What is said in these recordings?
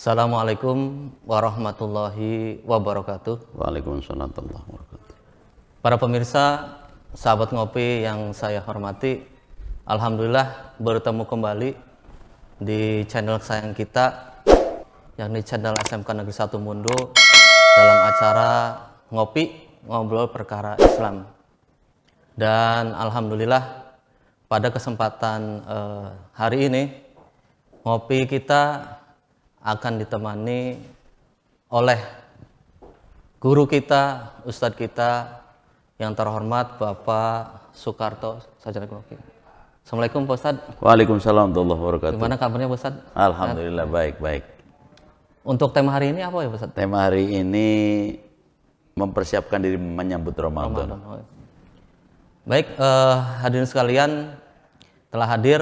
Assalamualaikum warahmatullahi wabarakatuh. Waalaikumsalam warahmatullahi wabarakatuh. Para pemirsa, sahabat ngopi yang saya hormati, alhamdulillah bertemu kembali di channel sayang kita, yakni channel SMK Negeri 1 Mundo, dalam acara ngopi ngobrol perkara Islam. Dan alhamdulillah pada kesempatan hari ini ngopi kita akan ditemani oleh guru kita, ustadz kita yang terhormat Bapak Soekarto Sarjana Ekonomi. Assalamualaikum Pak Ustadz. Waalaikumsalam warahmatullahi wabarakatuh. Gimana kabarnya Pak Ustadz? Alhamdulillah baik-baik. Untuk tema hari ini apa ya Pak Ustadz? Tema hari ini mempersiapkan diri menyambut Ramadan. Baik, hadirin sekalian, telah hadir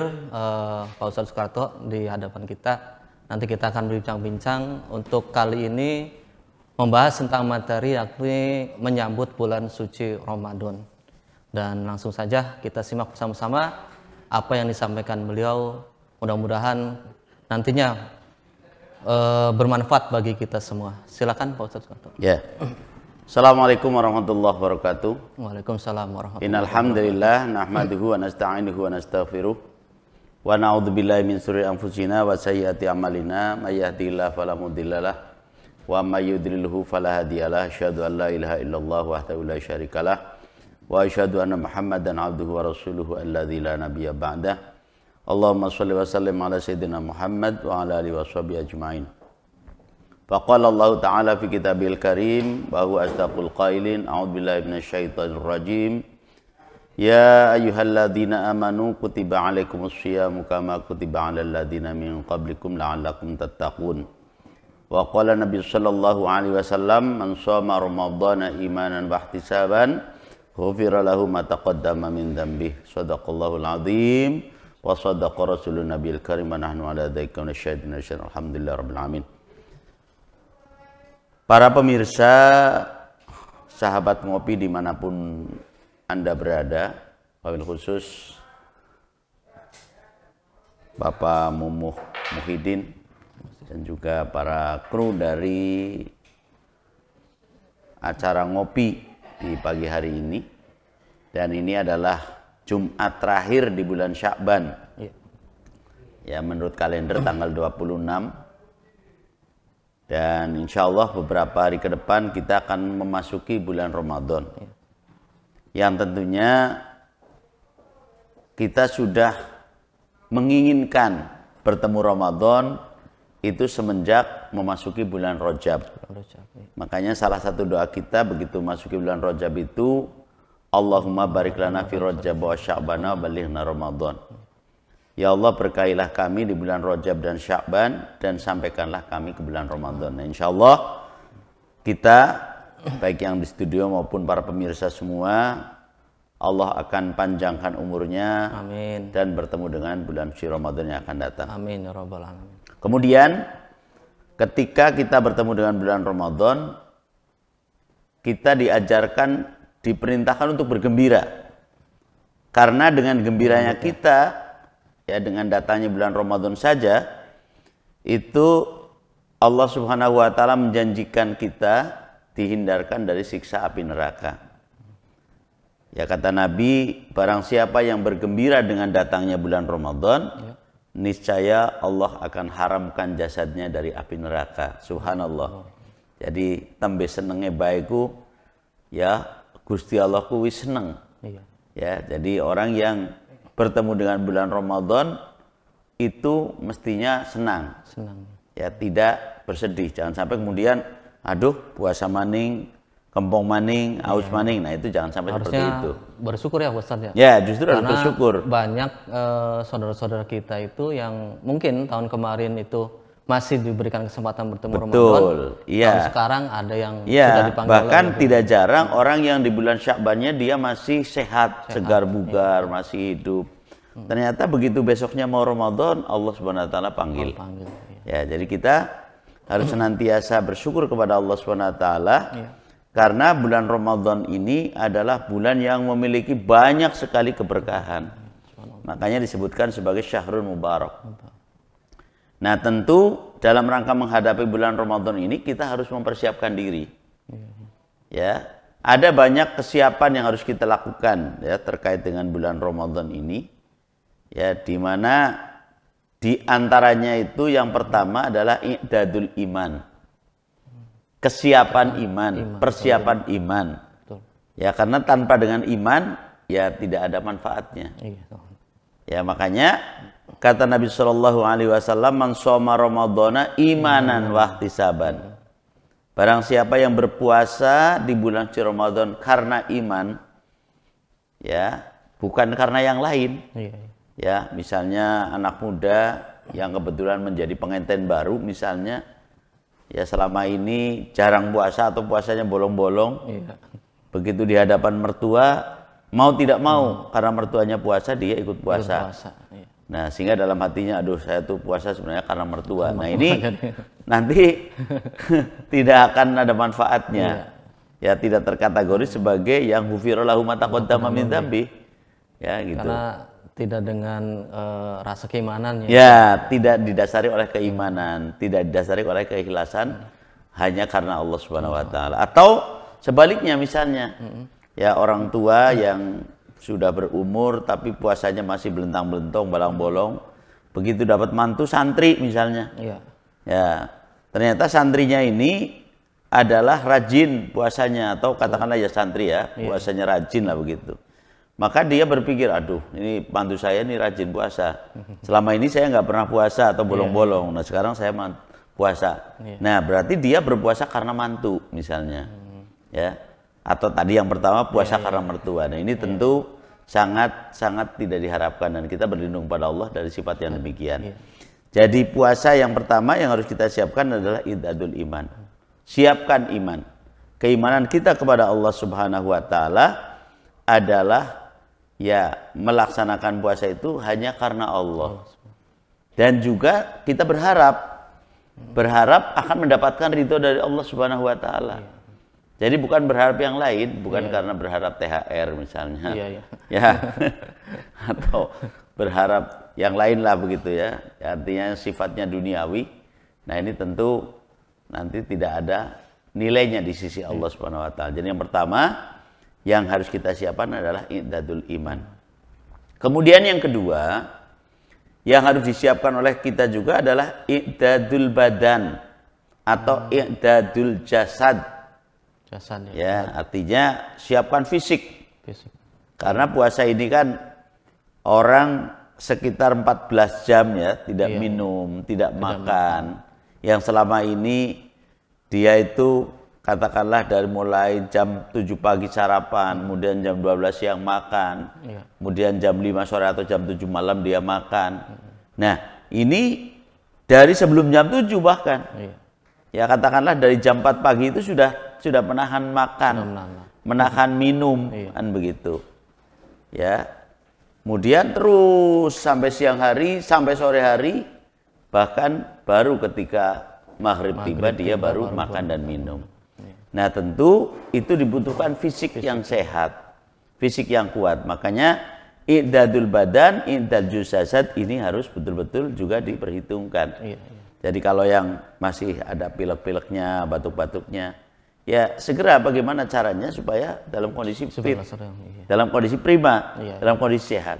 Pak Ustadz Soekarto di hadapan kita. Nanti kita akan berbincang-bincang untuk kali ini membahas tentang materi yakni menyambut bulan suci Ramadan. Dan langsung saja kita simak bersama-sama apa yang disampaikan beliau. Mudah-mudahan nantinya bermanfaat bagi kita semua. Silakan Pak Ustadz Soekarto. Ya. Assalamualaikum warahmatullahi wabarakatuh. Waalaikumsalam warahmatullahi wabarakatuh. Innal hamdalillah nahmaduhu wa nasta'inuhu wa nastaghfiruh. Wa na'udzubillahi min syururi anfusina wa sayyiati a'malina may yahdihillahu fala mudhillalah wa may yudlilhu fala hadiyalah. Asyhadu an la ilaha illallah wahdahu la syarikalah wa asyhadu anna Muhammadan abduhu wa rasuluhu alladzi la nabiyya ba'dah. Allahumma shalli wa sallim ala sayyidina Muhammad wa ala alihi washabihi ajmain. Faqala Allah ta'ala fi kitabil karim wa huwa asdaqul qailin. A'udzu billahi minasyaitonir rajim. Ya ayyuhalladzina amanu kutiba alaikumus syiyamu kama kutiba alal ladzina min qablikum la'allakum tattaqun. Wa qala Nabi sallallahu alaihi wasallam man shoma ramadhana imanan wa ihtisaban ghufira lahu ma taqaddama min dhanbihi. Shadaqallahul azim wa shadaqa rasulun nabiyil karim wa nahnu ala dzalika minasyahidin alhamdulillahirabbil alamin. Para pemirsa, sahabat ngopi dimanapun Anda berada, wabil khusus Bapak Mumuh Muhyiddin dan juga para kru dari acara ngopi di pagi hari ini. Dan ini adalah Jumat terakhir di bulan Sya'ban. Ya, menurut kalender tanggal 26. Dan insya Allah beberapa hari ke depan kita akan memasuki bulan Ramadan. Yang tentunya kita sudah menginginkan bertemu Ramadan itu semenjak memasuki bulan Rajab. Makanya salah satu doa kita begitu masuki bulan Rajab itu, Allahumma barik lana fi Rajab wa Sya'bana wa balighna Ramadan. Ya Allah, berkailah kami di bulan Rajab dan Sya'ban dan sampaikanlah kami ke bulan Ramadan. Nah, insya Allah kita baik yang di studio maupun para pemirsa semua, Allah akan panjangkan umurnya. Amin. Dan bertemu dengan bulan suci Ramadan yang akan datang. Amin ya rabbal alamin. Kemudian ketika kita bertemu dengan bulan Ramadan, kita diajarkan, diperintahkan untuk bergembira. Karena dengan gembiranya kita, ya dengan datangnya bulan Ramadan saja, itu Allah Subhanahu wa taala menjanjikan kita dihindarkan dari siksa api neraka. Ya kata Nabi, barang siapa yang bergembira dengan datangnya bulan Ramadan, niscaya Allah akan haramkan jasadnya dari api neraka. Subhanallah. Jadi tembe senenge baikku, ya Gusti Allah kuwi seneng. Ya, jadi orang yang bertemu dengan bulan Ramadan itu mestinya senang. Ya, tidak bersedih. Jangan sampai kemudian aduh puasa maning, kempong maning, aus maning. Nah itu jangan sampai Harusnya seperti itu. Bersyukur ya Ustadz ya. Ya justru harus Karena bersyukur. banyak saudara-saudara kita itu yang mungkin tahun kemarin itu masih diberikan kesempatan bertemu Ramadan. Betul. Iya. Tahun sekarang ada yang Ya, sudah dipanggil. bahkan tidak jarang orang yang di bulan Sya'bannya dia masih sehat, segar bugar, masih hidup. Ternyata begitu besoknya mau Ramadan, Allah Subhanahu wa taala panggil. Ya, jadi kita harus senantiasa bersyukur kepada Allah Subhanahu wa taala. Karena bulan Ramadan ini adalah bulan yang memiliki banyak sekali keberkahan. Makanya disebutkan sebagai Syahrul Mubarak. Nah, tentu dalam rangka menghadapi bulan Ramadan ini kita harus mempersiapkan diri. Ya, ada banyak kesiapan yang harus kita lakukan ya terkait dengan bulan Ramadan ini. Ya, di mana di antaranya itu yang pertama adalah i'dadul iman. Kesiapan iman, persiapan iman. Betul. Ya, karena tanpa dengan iman ya tidak ada manfaatnya. Iya. Ya, makanya kata Nabi Shallallahu Alaihi Wasallam, "Man shoma Ramadhana imanan wahtisaban." Barang siapa yang berpuasa di bulan suci Ramadan karena iman, ya, bukan karena yang lain. Iya. Ya, misalnya anak muda yang kebetulan menjadi pengantin baru, misalnya, ya selama ini jarang puasa atau puasanya bolong-bolong. Iya. Begitu di hadapan mertua, mau tidak mau karena mertuanya puasa dia ikut puasa. Iya. Nah, sehingga dalam hatinya, aduh saya tuh puasa sebenarnya karena mertua. Nah, ini nanti tidak akan ada manfaatnya. Ya, tidak terkategori sebagai yang ghufira lahu ma taqaddama min dzambi. Ya, gitu. Karena tidak dengan rasa keimanan ya. Ya, tidak didasari oleh keimanan, tidak didasari oleh keikhlasan, hanya karena Allah Subhanahu wa taala. Atau sebaliknya misalnya, ya orang tua yang sudah berumur tapi puasanya masih belentang-belentong, balang-bolong, begitu dapat mantu santri misalnya. Iya. Ya, ternyata santrinya ini adalah rajin puasanya, atau katakanlah ya santri ya, puasanya rajin lah begitu. Maka dia berpikir, aduh ini mantu saya ini rajin puasa. Selama ini saya nggak pernah puasa atau bolong-bolong. Nah sekarang saya puasa. Nah berarti dia berpuasa karena mantu misalnya. Ya. Atau tadi yang pertama puasa karena mertua. Nah ini tentu sangat tidak diharapkan, dan kita berlindung pada Allah dari sifat yang demikian. Jadi puasa yang pertama yang harus kita siapkan adalah i'dadul iman. Siapkan iman. Keimanan kita kepada Allah Subhanahu wa taala adalah ya melaksanakan puasa itu hanya karena Allah. Dan juga kita berharap akan mendapatkan ridho dari Allah Subhanahu wa taala. Jadi bukan berharap yang lain, bukan karena berharap THR misalnya. Ya. Atau berharap yang lain lah begitu ya. Artinya sifatnya duniawi. Nah, ini tentu nanti tidak ada nilainya di sisi Allah Subhanahu wa taala. Jadi yang pertama yang harus kita siapkan adalah i'dadul iman. Kemudian yang kedua yang harus disiapkan oleh kita juga adalah i'dadul badan atau i'dadul jasad. Ya, artinya siapkan fisik. Karena puasa ini kan orang sekitar 14 jam ya, tidak minum, tidak makan. Yang selama ini dia itu katakanlah dari mulai jam 7 pagi sarapan, kemudian jam 12 siang makan, kemudian jam 5 sore atau jam 7 malam dia makan. Nah, ini dari sebelum jam 7 bahkan. Ya katakanlah dari jam 4 pagi itu sudah menahan makan, menahan minum, kan begitu. Ya. Kemudian terus sampai siang hari, sampai sore hari, bahkan baru ketika maghrib tiba dia baru makan dan minum. Nah, tentu itu dibutuhkan fisik yang sehat, fisik yang kuat. Makanya i'dadul badan, i'dadul jasad ini harus betul-betul juga diperhitungkan. Jadi kalau yang masih ada pilek-pileknya, batuk-batuknya, ya segera bagaimana caranya supaya dalam kondisi fit, dalam kondisi prima, dalam kondisi sehat.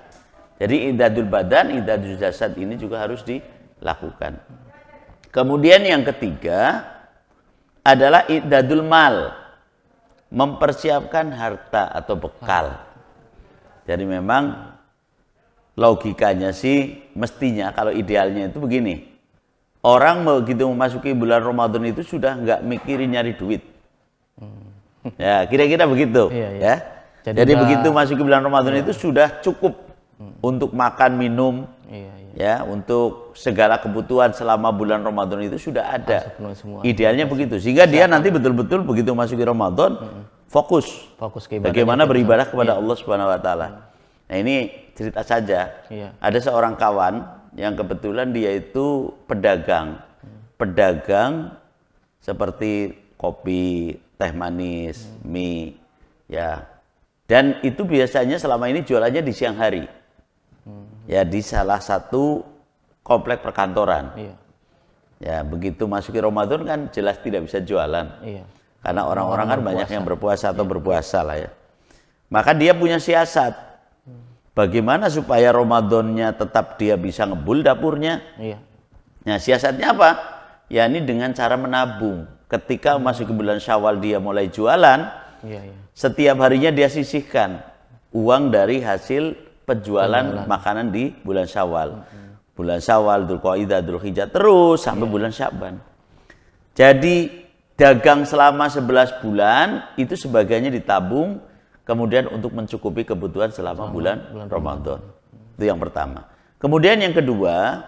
Jadi i'dadul badan, i'dadul jasad ini juga harus dilakukan. Kemudian yang ketiga adalah i'dadul mal, mempersiapkan harta atau bekal. Jadi memang logikanya sih mestinya kalau idealnya itu begini. Orang begitu memasuki bulan Ramadan itu sudah nggak mikirin nyari duit. Ya, kira-kira begitu. Ya. Jadi begitu masuki bulan Ramadan itu sudah cukup untuk makan, minum, ya, untuk segala kebutuhan selama bulan Ramadan itu sudah ada. Idealnya begitu. Sehingga dia nanti betul-betul begitu masuki Ramadan fokus bagaimana beribadah kepada Allah Subhanahu wa taala. Nah, ini cerita saja. Ada seorang kawan yang kebetulan dia itu pedagang seperti kopi, teh manis, mie, ya. Dan itu biasanya selama ini jualannya di siang hari, ya di salah satu komplek perkantoran. Ya, begitu masuki Ramadan kan jelas tidak bisa jualan. Iya. Karena orang-orang kan banyak yang berpuasa atau berpuasa lah ya. Maka dia punya siasat. Bagaimana supaya Ramadannya tetap dia bisa ngebul dapurnya? Iya. Nah, siasatnya apa? Ya ini dengan cara menabung. Ketika masuk ke bulan Syawal dia mulai jualan, Iya, iya. setiap harinya dia sisihkan uang dari hasil penjualan makanan di bulan Syawal. Bulan Syawal, Dzulqa'dah, Dzulhijjah terus sampai bulan Sya'ban. Jadi dagang selama 11 bulan itu sebagiannya ditabung kemudian untuk mencukupi kebutuhan selama bulan Ramadan. Itu yang pertama. Kemudian yang kedua,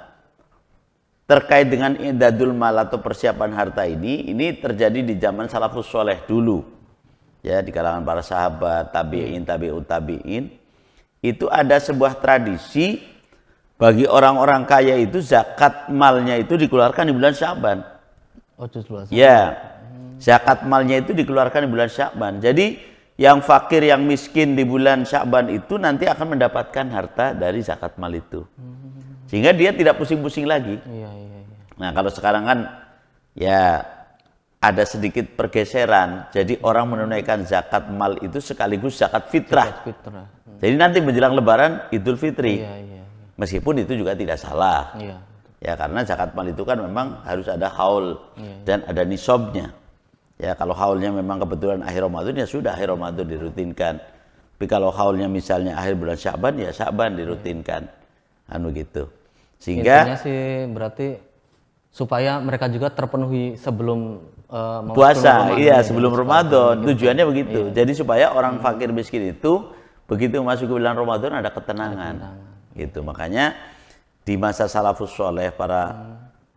terkait dengan i'dadul mal atau persiapan harta ini terjadi di zaman salafus soleh dulu. Ya, di kalangan para sahabat, tabi'in, tabi'ut tabi'in. Itu ada sebuah tradisi bagi orang-orang kaya itu zakat malnya itu dikeluarkan di bulan Sya'ban. Oh, justru. Ya, zakat malnya itu dikeluarkan di bulan Sya'ban. Jadi yang fakir, yang miskin di bulan Sya'ban itu nanti akan mendapatkan harta dari zakat mal itu. Sehingga dia tidak pusing-pusing lagi. Iya, iya, iya. Nah, kalau sekarang kan ya ada sedikit pergeseran. Jadi orang menunaikan zakat mal itu sekaligus zakat fitrah. Zakat fitrah. Jadi nanti menjelang Lebaran Idul Fitri. Iya, iya. Meskipun itu juga tidak salah. Iya. Ya, karena zakat mal itu kan memang harus ada haul dan ada nisabnya. Ya, kalau haulnya memang kebetulan akhir Ramadan ya sudah akhir Ramadan dirutinkan. Tapi kalau haulnya misalnya akhir bulan Sya'ban ya Sya'ban dirutinkan. Anu gitu. Sehingga intinya sih berarti supaya mereka juga terpenuhi sebelum puasa, iya sebelum Ramadan. Tujuannya begitu. Jadi supaya orang fakir miskin itu begitu masuk ke bulan Ramadan ada ketenangan. Gitu. Makanya di masa salafus soleh para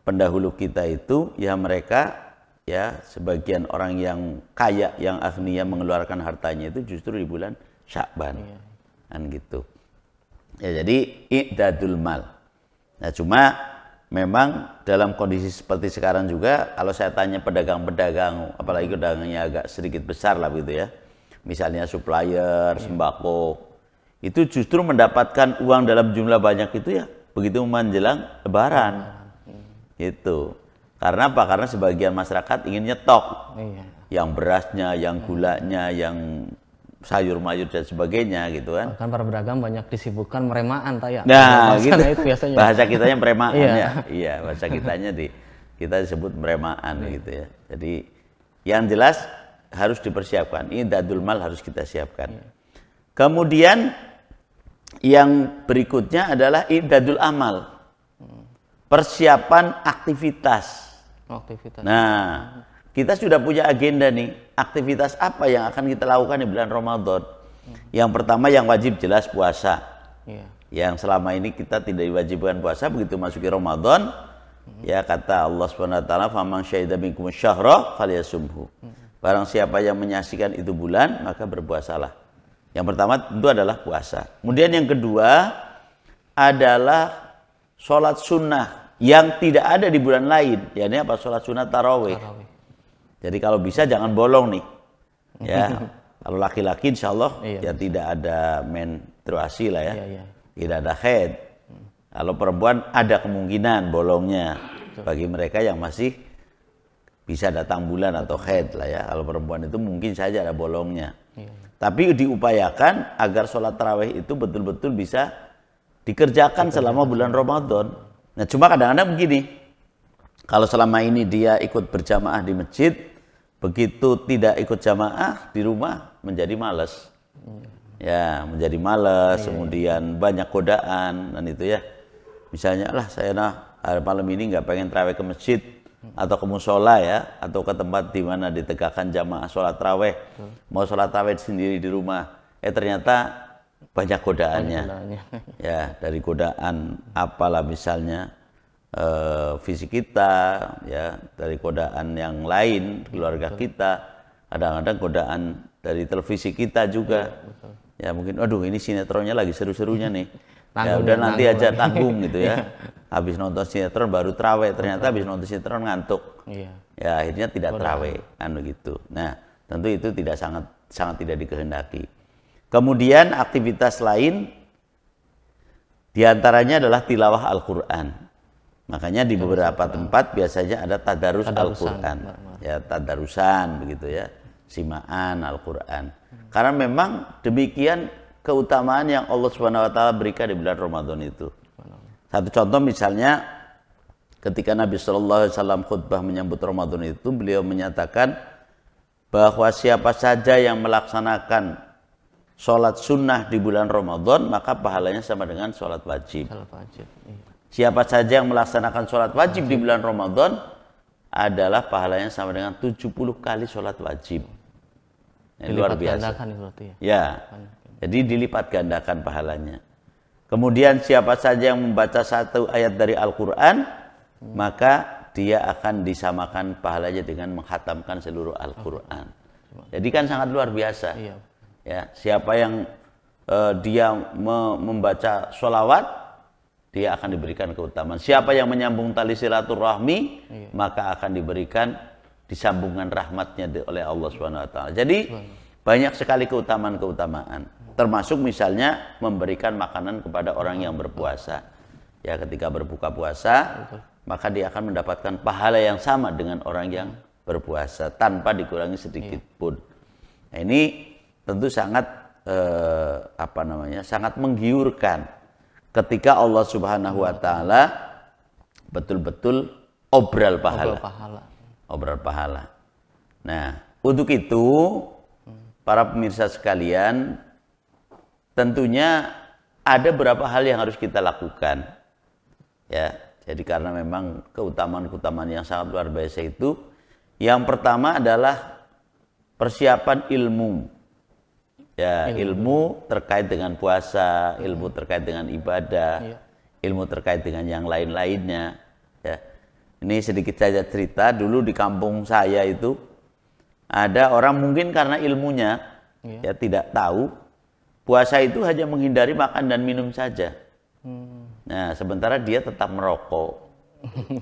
pendahulu kita itu ya mereka ya sebagian orang yang kaya yang agniya mengeluarkan hartanya itu justru di bulan Sya'ban. Kan gitu. Ya, jadi i'dadul mal. Nah, cuma memang dalam kondisi seperti sekarang juga kalau saya tanya pedagang-pedagang apalagi pedagangnya agak sedikit besar lah gitu ya. Misalnya supplier, sembako itu justru mendapatkan uang dalam jumlah banyak itu ya begitu menjelang Lebaran. Itu. Karena apa? Karena sebagian masyarakat ingin nyetok. Iya. Yang berasnya, yang gulanya, yang sayur mayur dan sebagainya gitu kan. Kan para pedagang banyak disibukkan meremaan ya. Nah, gitu. Itu biasanya. Bahasa kitanya meremaan Iya. ya. Iya, bahasa kitanya kita disebut meremaan gitu ya. Jadi yang jelas harus dipersiapkan. I'dadul mal harus kita siapkan. Kemudian yang berikutnya adalah i'dadul amal. Persiapan aktivitas. Nah, kita sudah punya agenda nih. Aktivitas apa yang akan kita lakukan di bulan Ramadan? Yang pertama yang wajib jelas puasa. Yang selama ini kita tidak diwajibkan puasa, begitu masuki Ramadan, ya kata Allah Subhanahu wa taala, "Faman syahida minkum syahra falyasumhu." Barang siapa yang menyaksikan itu bulan, maka berpuasalah. Yang pertama tentu adalah puasa. Kemudian yang kedua adalah sholat sunnah yang tidak ada di bulan lain. Ya, ini apa? Sholat sunnah tarawih. Jadi kalau bisa jangan bolong nih. Ya, kalau laki-laki insya Allah ya tidak ada menstruasi lah ya. Tidak ada haid. Kalau perempuan ada kemungkinan bolongnya. Bagi mereka yang masih bisa datang bulan atau haid lah ya. Kalau perempuan itu mungkin saja ada bolongnya. Tapi diupayakan agar sholat tarawih itu betul-betul bisa dikerjakan selama bulan Ramadan. Nah, cuma kadang-kadang begini. Kalau selama ini dia ikut berjamaah di masjid, begitu tidak ikut jamaah di rumah menjadi malas. Ya, menjadi malas, kemudian banyak godaan dan itu ya. Misalnya lah saya malam ini nggak pengen tarawih ke masjid atau ke musola ya, atau ke tempat di mana ditegakkan jamaah sholat tarawih. Mau sholat tarawih sendiri di rumah, ternyata banyak godaannya. Ya, dari godaan apalah misalnya fisik kita, ya, dari godaan yang lain, keluarga kita, kadang-kadang godaan dari televisi kita juga. Ya mungkin, aduh ini sinetronnya lagi seru-serunya nih. Ya udah nanti aja tanggung gitu ya. Habis nonton sinetron baru tarawih, ternyata habis nonton sinetron ngantuk. Ya akhirnya tidak tarawih, anu gitu. Nah, tentu itu sangat tidak dikehendaki. Kemudian aktivitas lain diantaranya adalah tilawah Al-Quran. Makanya di beberapa tempat biasanya ada tadarus Tadarusan. Al-Quran. Ya, tadarusan begitu ya. Simaan Al-Quran. Karena memang demikian keutamaan yang Allah Subhanahu wa taala berikan di bulan Ramadan itu. Satu contoh misalnya ketika Nabi Shallallahu Alaihi Wasallam khutbah menyambut Ramadan itu, beliau menyatakan bahwa siapa saja yang melaksanakan sholat sunnah di bulan Ramadan maka pahalanya sama dengan sholat wajib. Sholat wajib. Iya. Siapa saja yang melaksanakan sholat wajib di bulan Ramadan adalah pahalanya sama dengan 70 kali sholat wajib. Ini luar biasa. Berarti ya. Ya, jadi dilipat gandakan pahalanya. Kemudian siapa saja yang membaca satu ayat dari Al-Quran, maka dia akan disamakan pahalanya dengan menghatamkan seluruh Al-Quran. Jadi kan sangat luar biasa. Iya. Ya, siapa yang dia membaca sholawat, dia akan diberikan keutamaan. Siapa yang menyambung tali silaturahmi, maka akan diberikan disambungkan rahmatnya oleh Allah Subhanahu wa taala. Jadi banyak sekali keutamaan-keutamaan. Termasuk misalnya memberikan makanan kepada orang yang berpuasa. Ya, ketika berbuka puasa, maka dia akan mendapatkan pahala yang sama dengan orang yang berpuasa tanpa dikurangi sedikit pun. Nah, ini tentu sangat sangat menggiurkan ketika Allah Subhanahu wa taala betul-betul obral pahala. Obral pahala. Nah, untuk itu para pemirsa sekalian, tentunya ada beberapa hal yang harus kita lakukan. Ya, jadi karena memang keutamaan-keutamaan yang sangat luar biasa itu, yang pertama adalah persiapan ilmu. Ya, ilmu terkait dengan puasa, ilmu terkait dengan ibadah, ilmu terkait dengan yang lain-lainnya. Ya. Ini sedikit saja cerita, dulu di kampung saya itu ada orang mungkin karena ilmunya ya tidak tahu, puasa itu hanya menghindari makan dan minum saja. Nah, sementara dia tetap merokok.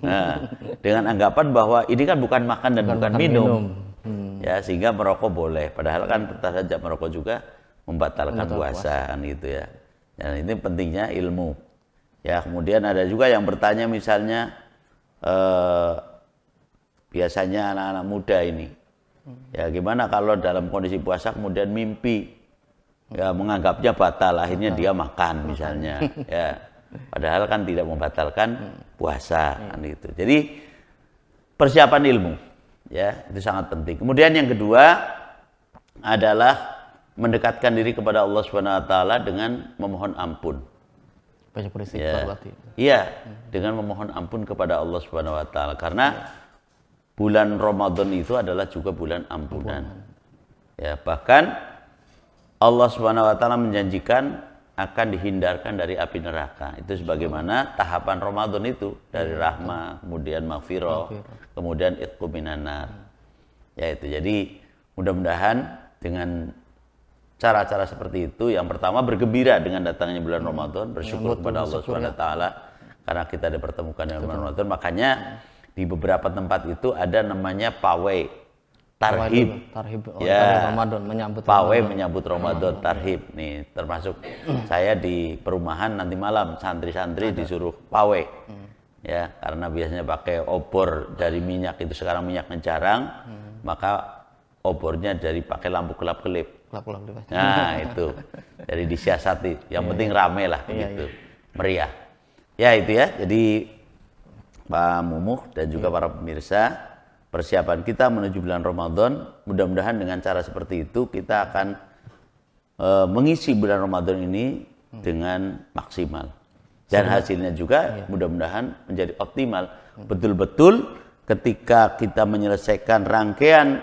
Nah, dengan anggapan bahwa ini kan bukan makan dan bukan minum. Ya, sehingga merokok boleh, padahal kan tetap saja merokok juga membatalkan puasa kan gitu ya. Dan ini pentingnya ilmu. Ya, kemudian ada juga yang bertanya misalnya biasanya anak-anak muda ini, ya gimana kalau dalam kondisi puasa kemudian mimpi, ya menganggapnya batal, akhirnya dia makan misalnya, ya padahal kan tidak membatalkan puasa kan gitu. Jadi persiapan ilmu. Ya, itu sangat penting. Kemudian yang kedua adalah mendekatkan diri kepada Allah Subhanahu wa taala dengan memohon ampun. Banyak beristighfar berarti. Iya, dengan memohon ampun kepada Allah Subhanahu wa taala karena bulan Ramadan itu adalah juga bulan ampunan. Ya, bahkan Allah Subhanahu wa taala menjanjikan akan dihindarkan dari api neraka. Itu sebagaimana tahapan Ramadan itu, dari rahmah, kemudian maghfirah, kemudian itqu minan nar. Ya itu. Jadi mudah-mudahan dengan cara-cara seperti itu, yang pertama bergembira dengan datangnya bulan Ramadan, bersyukur kepada Allah Subhanahu wa taala karena kita dipertemukan dengan bulan Ramadan. Makanya di beberapa tempat itu ada namanya pawai tarhib, ya, Ramadan, menyambut pawai menyambut Ramadan, tarhib nih, termasuk saya di perumahan nanti malam santri-santri disuruh pawai, ya karena biasanya pakai obor dari minyak, itu sekarang minyaknya jarang, maka obornya dari pakai lampu kelap-kelip. Nah itu, jadi disiasati, yang penting rame lah begitu, meriah. Ya itu ya, jadi Pak Mumuh dan juga para pemirsa, persiapan kita menuju bulan Ramadan, mudah-mudahan dengan cara seperti itu kita akan mengisi bulan Ramadan ini dengan maksimal. Dan hasilnya juga mudah-mudahan menjadi optimal. Betul-betul ketika kita menyelesaikan rangkaian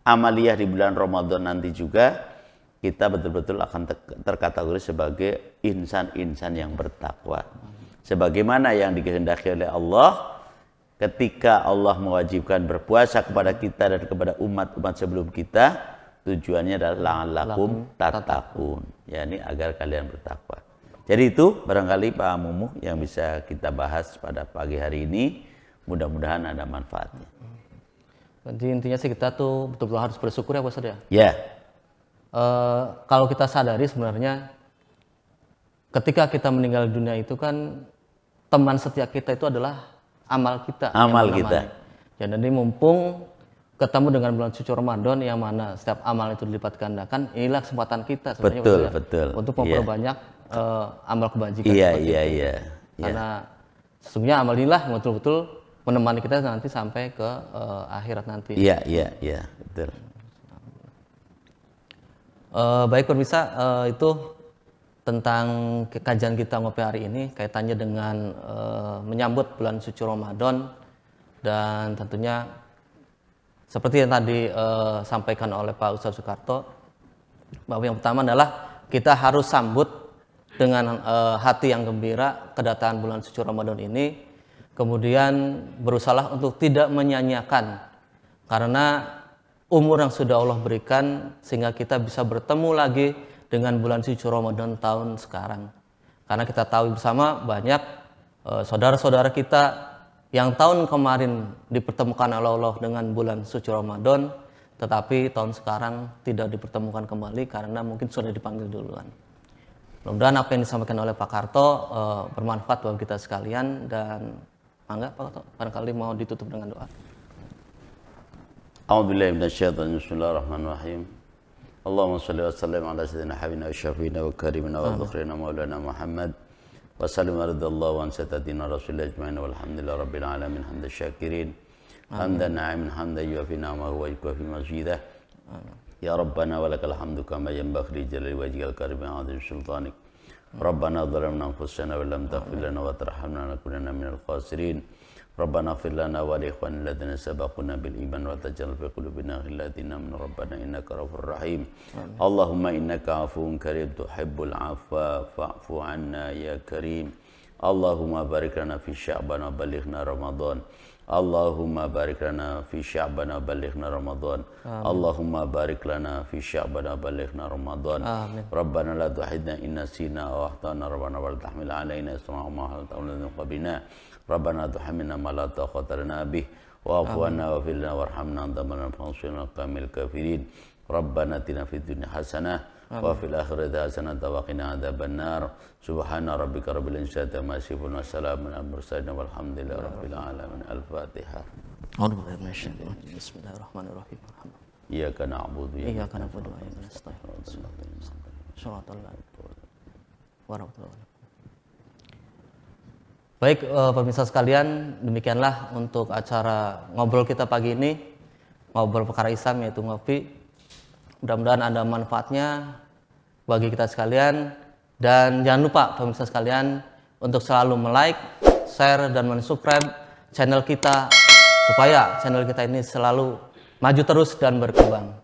amaliyah di bulan Ramadan nanti juga, kita betul-betul akan terkategori sebagai insan-insan yang bertakwa. Sebagaimana yang dikehendaki oleh Allah, ketika Allah mewajibkan berpuasa kepada kita dan kepada umat-umat sebelum kita, tujuannya adalah la'allakum tattaqun. Ya, ini agar kalian bertakwa. Jadi itu barangkali Pak Mumuh yang bisa kita bahas pada pagi hari ini. Mudah-mudahan ada manfaatnya. Jadi intinya sih kita tuh betul-betul harus bersyukur ya Pak Ustadz ya. Ya. Kalau kita sadari sebenarnya ketika kita meninggal dunia itu kan teman setia kita itu adalah amal kita. Amal kita. Ya, jadi mumpung ketemu dengan bulan suci Ramadan yang mana setiap amal itu dilipat gandakan, inilah kesempatan kita sebenarnya betul. Untuk memperbanyak amal kebajikan. Iya. Karena sesungguhnya amal inilah yang betul-betul menemani kita nanti sampai ke akhirat nanti. Iya, betul. Baik pemirsa, itu tentang kajian kita ngopi hari ini kaitannya dengan menyambut bulan suci Ramadan, dan tentunya seperti yang tadi sampaikan oleh Pak Ustadz Soekarto, bahwa yang pertama adalah kita harus sambut dengan hati yang gembira kedatangan bulan suci Ramadan ini, kemudian berusaha untuk tidak menyanyiakan karena umur yang sudah Allah berikan sehingga kita bisa bertemu lagi dengan bulan suci Ramadan tahun sekarang. Karena kita tahu bersama banyak saudara-saudara kita yang tahun kemarin dipertemukan oleh Allah dengan bulan suci Ramadan, tetapi tahun sekarang tidak dipertemukan kembali karena mungkin sudah dipanggil duluan. Mudah-mudahan apa yang disampaikan oleh Pak Karto bermanfaat bagi kita sekalian, dan mangga Pak Karto barangkali mau ditutup dengan doa. A'udzubillahi minasyaitonir rajim. Bismillahirrahmanirrahim. Allahumma shalli wa sallim ala sayyidina habibina wa syafiina wa karimina wa dhukrina maulana Muhammad wa sallim ala radallahu an sayyidina rasulillah ajma'in walhamdulillahi rabbil alamin hamdan syakirin hamdan na'imin hamdan yuafi ni'amahu wa yukafi mazidah. Ya Rabbana wa lakal hamdu kama yanbaghi li jalali wajhikal karim wa 'azimi sultanik. Rabbana dhalamna anfusana wa lam taghfir lana wa tarhamna lanakunanna minal khasirin. Rabbana ighfir lana wa li ikhwanina alladziina sabaquna bil iman wa taj'al fi qulubina ghillan lana rabbana innaka ghafurur rahim. Allahumma innaka 'afuwun karim tuhibbul 'afwa fa'fu 'anna ya karim. Allahumma barik lana fi sya'ban wa ballighna ramadan. Allahumma barik lana fi sya'ban wa ballighna ramadan. Allahumma barik lana fi sya'ban wa ballighna ramadan. Rabbana la tu'akhidhna in nasina aw akhtana rabbana wa la tahmil 'alaina isran kama hamaltahu 'ala alladhina min qablina. Rabbana tuhammilna ma la taqata lana bih wa'fu 'anna waghfir lana warhamna anta mawlana fansurna 'alal qawmil kafirin. Rabbana atina fid dunya hasanah wa fil akhirati hasanah wa qina adzabannar. Subhana rabbika rabbil izzati amma yasifun wa salamun alal mursalin walhamdulillahi rabbil alamin. Al-Fatihah. Bismillahirrahmanirrahim. Iyyaka na'budu wa iyyaka nasta'in. Shiratal ladzina warahmatullahi. Baik pemirsa sekalian, demikianlah untuk acara ngobrol kita pagi ini, ngobrol perkara Islam yaitu ngopi. Mudah-mudahan ada manfaatnya bagi kita sekalian, dan jangan lupa pemirsa sekalian untuk selalu like, share, dan subscribe channel kita supaya channel kita ini selalu maju terus dan berkembang.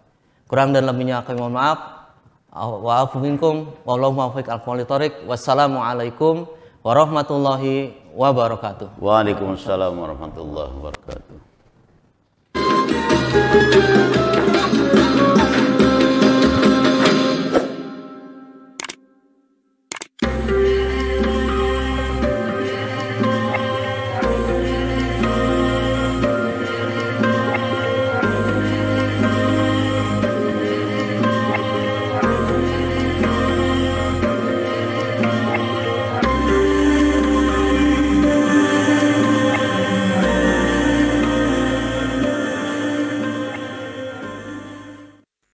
Kurang dan lebihnya kami mohon maaf. Wa'afu minkum wallahu muwaffiq al-thoriq. Wassalamualaikum warahmatullahi wabarakatuh. Waalaikumsalam warahmatullahi wabarakatuh.